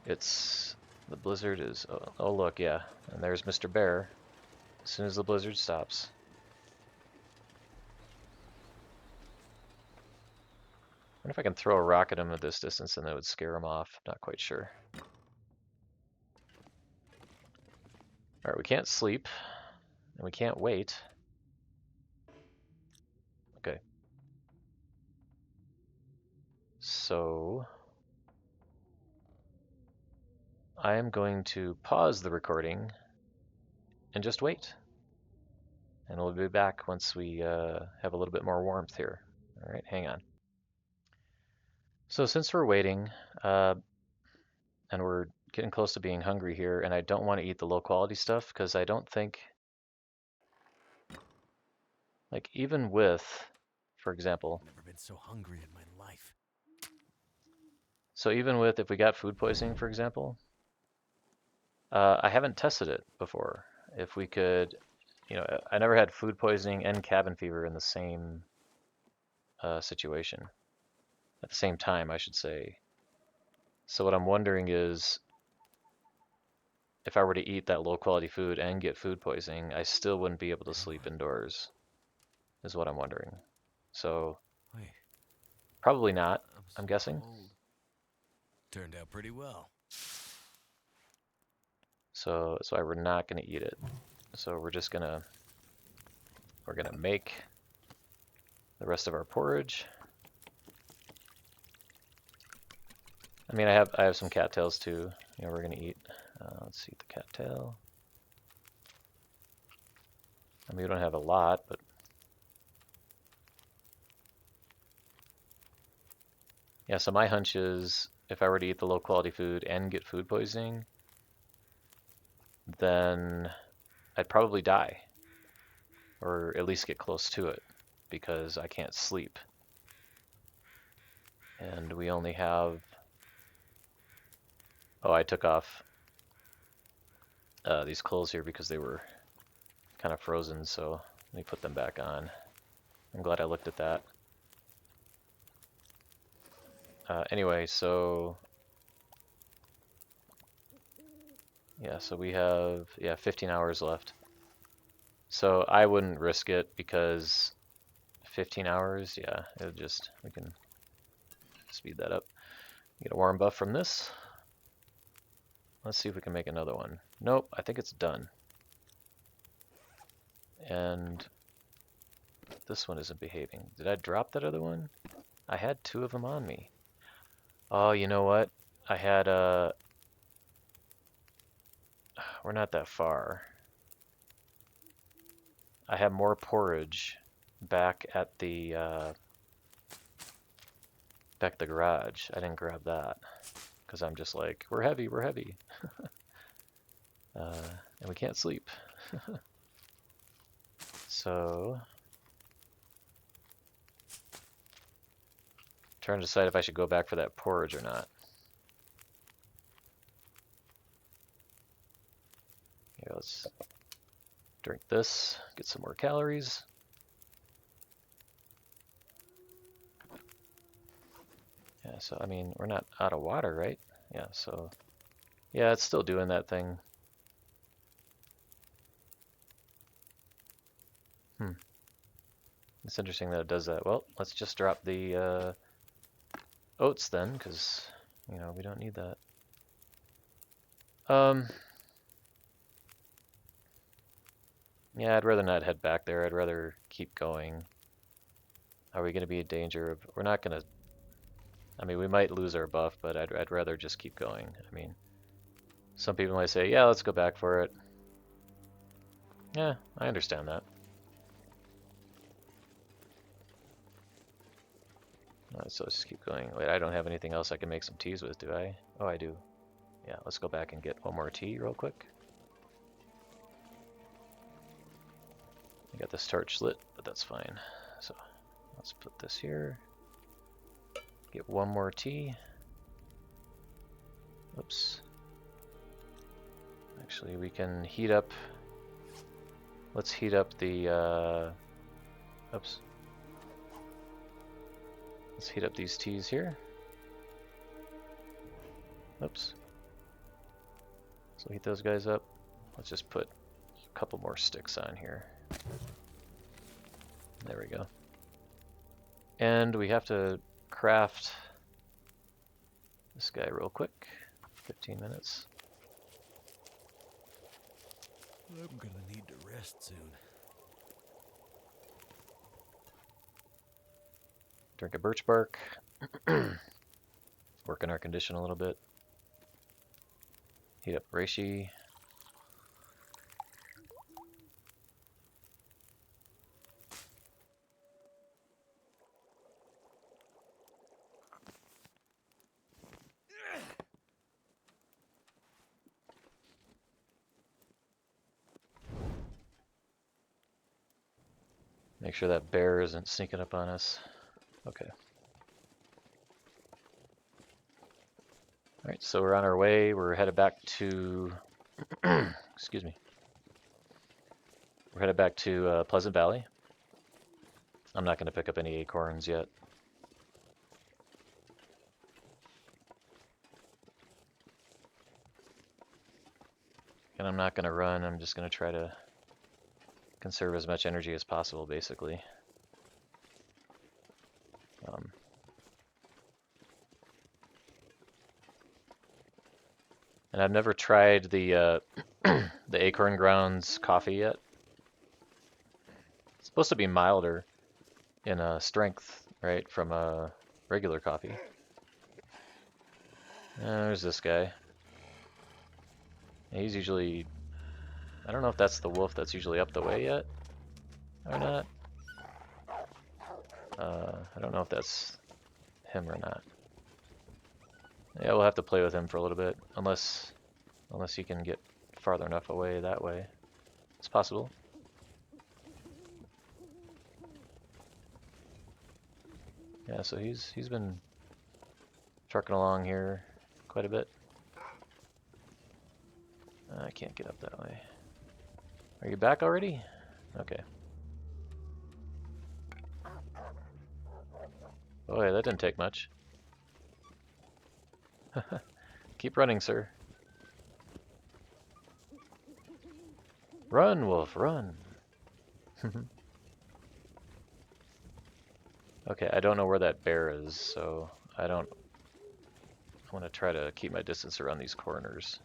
it's, the blizzard is, oh look, yeah, and there's Mr. Bear as soon as the blizzard stops. I wonder if I can throw a rock at him at this distance and that would scare him off. Not quite sure. Alright, we can't sleep, and we can't wait. Okay. So I am going to pause the recording and just wait. And we'll be back once we have a little bit more warmth here. All right, hang on. So since we're waiting, and we're getting close to being hungry here, and I don't want to eat the low quality stuff because I don't think, like even with, for example, Never been so hungry in my life. so even with if we got food poisoning, for example, I haven't tested it before. If we could, I never had food poisoning and cabin fever in the same situation, at the same time, I should say. So what I'm wondering is, if I were to eat that low quality food and get food poisoning, I still wouldn't be able to sleep indoors, is what I'm wondering. So Wait, probably not, I'm I'm so guessing. cold. Turned out pretty well. So that's why we're not gonna eat it. So we're gonna make the rest of our porridge. I mean, I have some cattails too. We're gonna eat. Let's eat the cattail. I mean, we don't have a lot, but yeah. So my hunch is, if I were to eat the low quality food and get food poisoning, then I'd probably die, or at least get close to it, because I can't sleep. And we only have. Oh, I took off these clothes here because they were kind of frozen, so let me put them back on. I'm glad I looked at that. Anyway, so yeah, so we have 15 hours left. So I wouldn't risk it because 15 hours, yeah, we can speed that up. Get a warm buff from this. Let's see if we can make another one. Nope, I think it's done. And this one isn't behaving. Did I drop that other one? I had 2 of them on me. Oh, you know what? I had we're not that far. I have more porridge back at the garage. I didn't grab that because I'm just like, we're heavy, and we can't sleep. So, trying to decide if I should go back for that porridge or not. Here, let's drink this, get some more calories. Yeah, so I mean, we're not out of water, right? Yeah, so yeah, it's still doing that thing. It's interesting that it does that. Well, let's just drop the oats then, because we don't need that. Yeah, I'd rather not head back there. I'd rather keep going. Are we going to be in danger of? We're not going to. I mean, we might lose our buff, but I'd rather just keep going. I mean, some people might say, yeah, let's go back for it. Yeah, I understand that. Alright, so let's just keep going. Wait, I don't have anything else I can make some teas with, do I? Oh, I do. Yeah, let's go back and get one more tea real quick. I got this torch lit, but that's fine. So let's put this here. Get one more tea. Oops. Actually, we can heat up. Let's heat up the. Oops. Let's heat up these teas here. Oops. So heat those guys up. Let's just put a couple more sticks on here. There we go. And we have to craft this guy real quick. 15 minutes. I'm gonna need to rest soon. Drink a birch bark. Working our condition a little bit. Heat up reishi. Make sure that bear isn't sneaking up on us. Okay. Alright, so we're on our way. We're headed back to, excuse me. We're headed back to Pleasant Valley. I'm not going to pick up any acorns yet. And I'm not going to run. I'm just going to try to conserve as much energy as possible, basically. And I've never tried the the Acorn Grounds coffee yet. It's supposed to be milder in strength, right, from regular coffee. There's this guy. He's usually... I don't know if that's the wolf that's usually up the way yet or not. I don't know if that's him or not. Yeah, we'll have to play with him for a little bit, unless he can get farther enough away that way. It's possible. Yeah, so he's been trucking along here quite a bit. I can't get up that way. Are you back already? Okay. Oh yeah, that didn't take much. Keep running, sir. Run, wolf, run. Okay, I don't know where that bear is, so I want to try to keep my distance around these corners.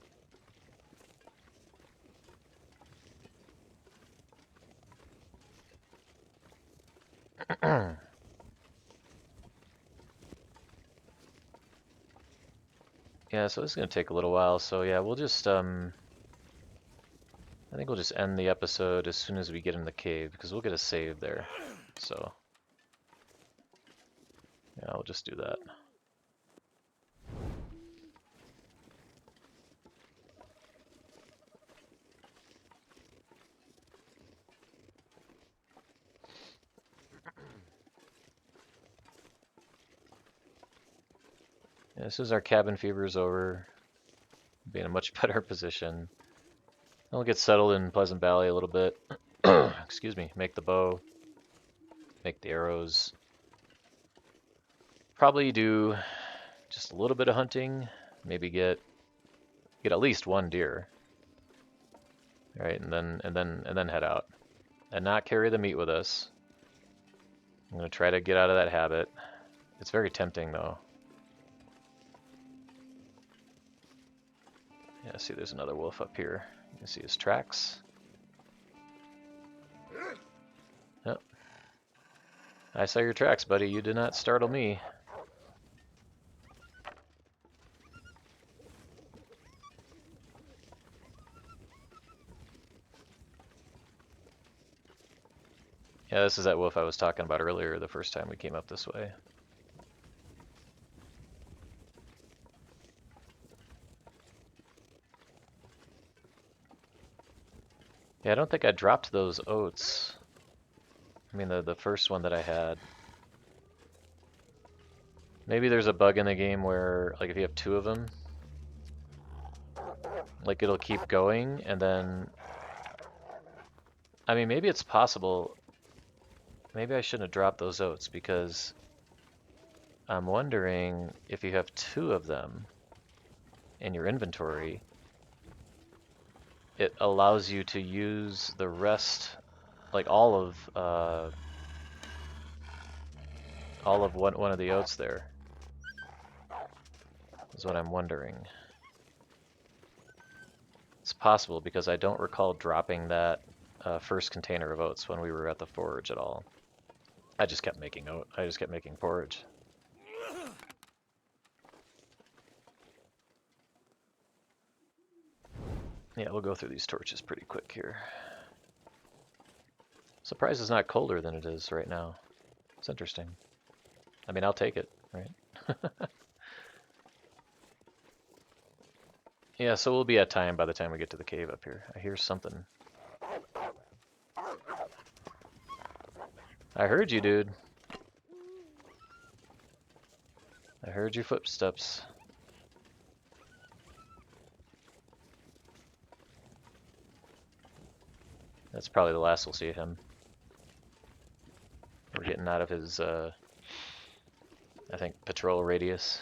Yeah, so this is going to take a little while, so yeah, we'll just, I think we'll just end the episode as soon as we get in the cave, because we'll get a save there, so yeah, I'll just do that. Yeah, as soon as our cabin fever is over, we'll be in a much better position. I'll get settled in Pleasant Valley a little bit. Excuse me, make the bow, make the arrows. Probably do just a little bit of hunting, maybe get at least one deer. Right, and then head out. And not carry the meat with us. I'm gonna try to get out of that habit. It's very tempting though. Yeah, see there's another wolf up here. You can see his tracks. Yep. I saw your tracks, buddy. You did not startle me. Yeah, this is that wolf I was talking about earlier the first time we came up this way. Yeah, I don't think I dropped those oats. I mean, the first one that I had. Maybe there's a bug in the game where, like, if you have two of them, like, it'll keep going, and then... I mean, maybe it's possible. Maybe I shouldn't have dropped those oats, because I'm wondering if you have two of them in your inventory, it allows you to use the rest, like all of one of the oats there, is what I'm wondering. It's possible because I don't recall dropping that first container of oats when we were at the forge at all. I just kept making porridge. Yeah, we'll go through these torches pretty quick here. Surprised it's not colder than it is right now. It's interesting. I mean, I'll take it, right? Yeah, so we'll be at time by the time we get to the cave up here. I hear something. I heard you, dude. I heard your footsteps. That's probably the last we'll see of him. We're getting out of his, I think, patrol radius.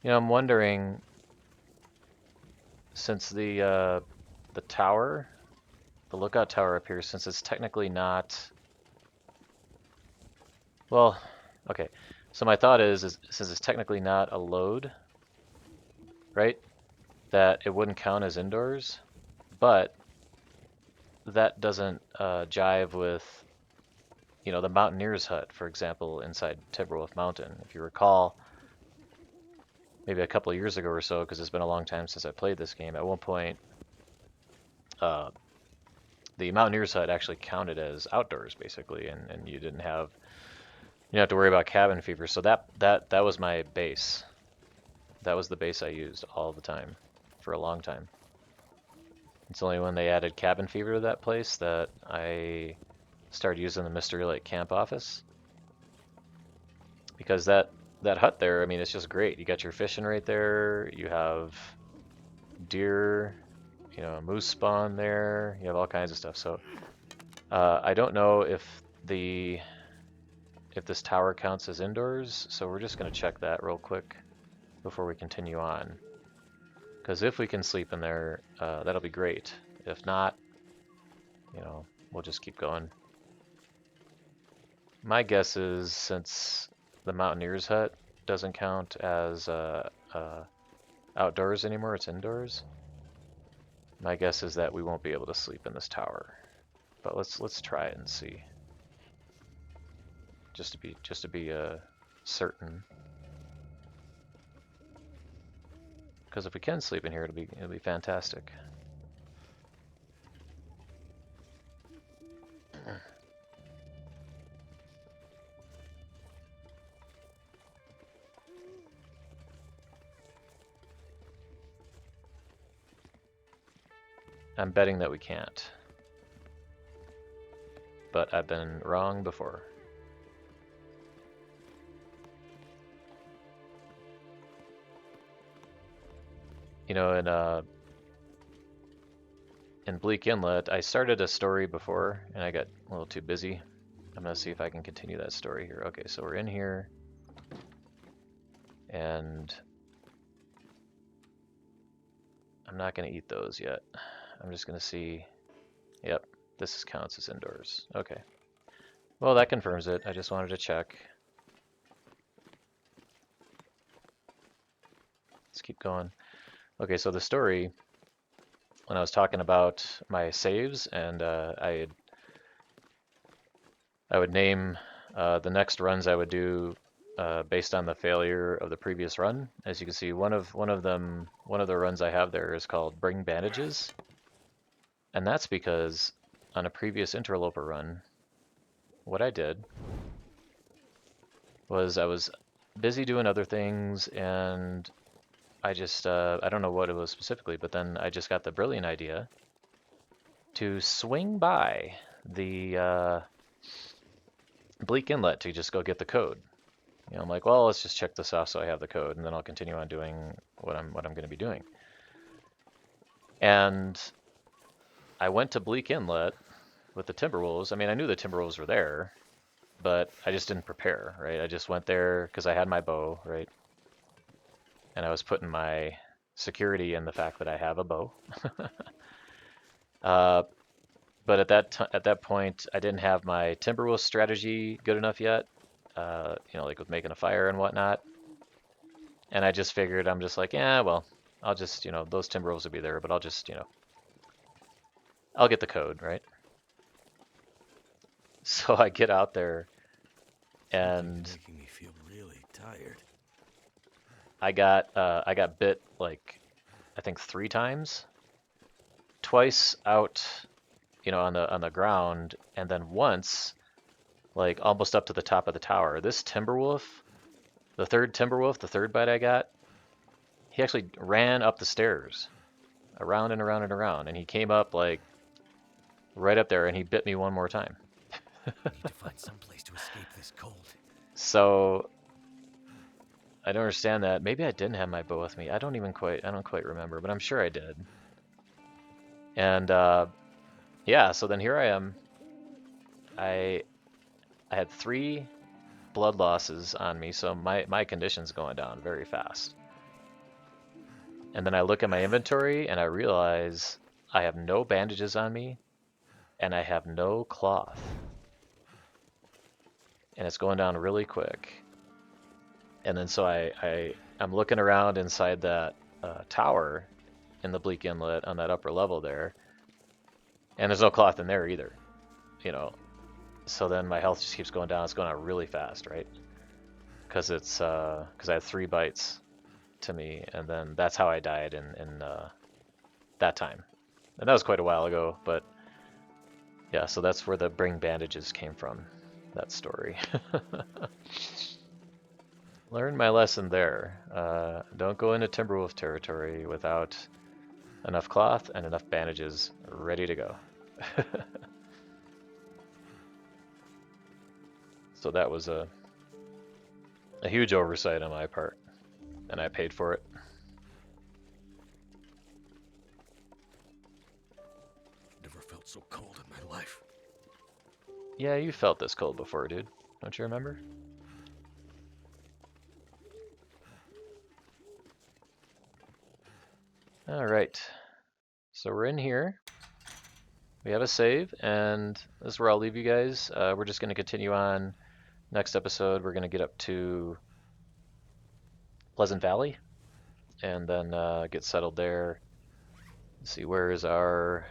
You know, I'm wondering, since the tower, the lookout tower up here, since it's technically not, well, okay. So my thought is since it's technically not a load, right, that it wouldn't count as indoors, but that doesn't jive with, you know, the Mountaineer's Hut, for example, inside Timberwolf Mountain. If you recall, maybe a couple of years ago or so, because it's been a long time since I played this game, at one point, the Mountaineer's Hut actually counted as outdoors, basically, and you didn't have to worry about cabin fever. So that was my base. That was the base I used all the time for a long time. It's only when they added cabin fever to that place that I started using the Mystery Lake camp office. Because that hut there, I mean, it's just great. You got your fishing right there. You have deer, you know, moose spawn there. You have all kinds of stuff. So I don't know if this tower counts as indoors. So we're just going to check that real quick before we continue on. Because if we can sleep in there, that'll be great. If not, you know, we'll just keep going. My guess is since the Mountaineer's Hut doesn't count as outdoors anymore, it's indoors. My guess is that we won't be able to sleep in this tower. But let's try it and see. Just to be certain. Because if we can sleep in here, it'll be fantastic. I'm betting that we can't. But I've been wrong before. You know, in Bleak Inlet, I started a story before, and I got a little too busy. I'm going to see if I can continue that story here. Okay, so we're in here, and I'm not going to eat those yet. I'm just going to see. Yep, this counts as indoors. Okay. Well, that confirms it. I just wanted to check. Let's keep going. Okay, so the story, when I was talking about my saves, and I would name the next runs I would do based on the failure of the previous run. As you can see, one of the runs I have there is called Bring Bandages, and that's because on a previous Interloper run, what I did was I was busy doing other things, and I just I don't know what it was specifically, but then I just got the brilliant idea to swing by the Bleak Inlet to just go get the code. You know, I'm like, well, let's just check this off so I have the code, and then I'll continue on doing what I'm going to be doing. And I went to Bleak Inlet with the Timberwolves. I mean, I knew the Timberwolves were there, but I just didn't prepare, right? I just went there because I had my bow, right? And I was putting my security in the fact that I have a bow. But at that point, I didn't have my Timberwolf strategy good enough yet. You know, like with making a fire and whatnot. And I just figured, I'm just like, yeah, well, I'll just, those timber wolves will be there, but I'll just, I'll get the code, right? So I get out there Something's and making me feel really tired. I got bit like I think 3 times, twice out, on the ground, and then once like almost up to the top of the tower. This timber wolf, the third timber wolf, the third bite I got, he actually ran up the stairs, around and around and around, and he came up like right up there and he bit me one more time. Need to find some place to escape this cold. So I don't understand that. Maybe I didn't have my bow with me. I don't quite remember, but I'm sure I did. And yeah, so then here I am. I I had 3 blood losses on me, so my condition's going down very fast. And then I look at my inventory and I realize I have no bandages on me and I have no cloth. And it's going down really quick. And then so I'm looking around inside that tower in the Bleak Inlet on that upper level there, and there's no cloth in there either, you know. So then my health just keeps going down. It's going down really fast, right? Because I had 3 bites to me, and then that's how I died in that time. And that was quite a while ago, but yeah, so that's where the bring bandages came from, that story. Learned my lesson there. Don't go into Timberwolf territory without enough cloth and enough bandages ready to go. So that was a huge oversight on my part, and I paid for it. Never felt so cold in my life. Yeah, you felt this cold before, dude. Don't you remember? All right. So we're in here. We have a save, and this is where I'll leave you guys. We're just going to continue on. Next episode, we're going to get up to Pleasant Valley, and then get settled there. Let's see, where is our...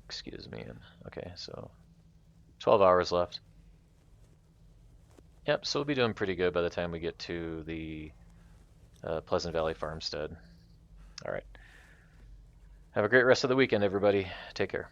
Excuse me. Okay, so 12 hours left. Yep, so we'll be doing pretty good by the time we get to the Pleasant Valley Farmstead. All right. Have a great rest of the weekend, everybody. Take care.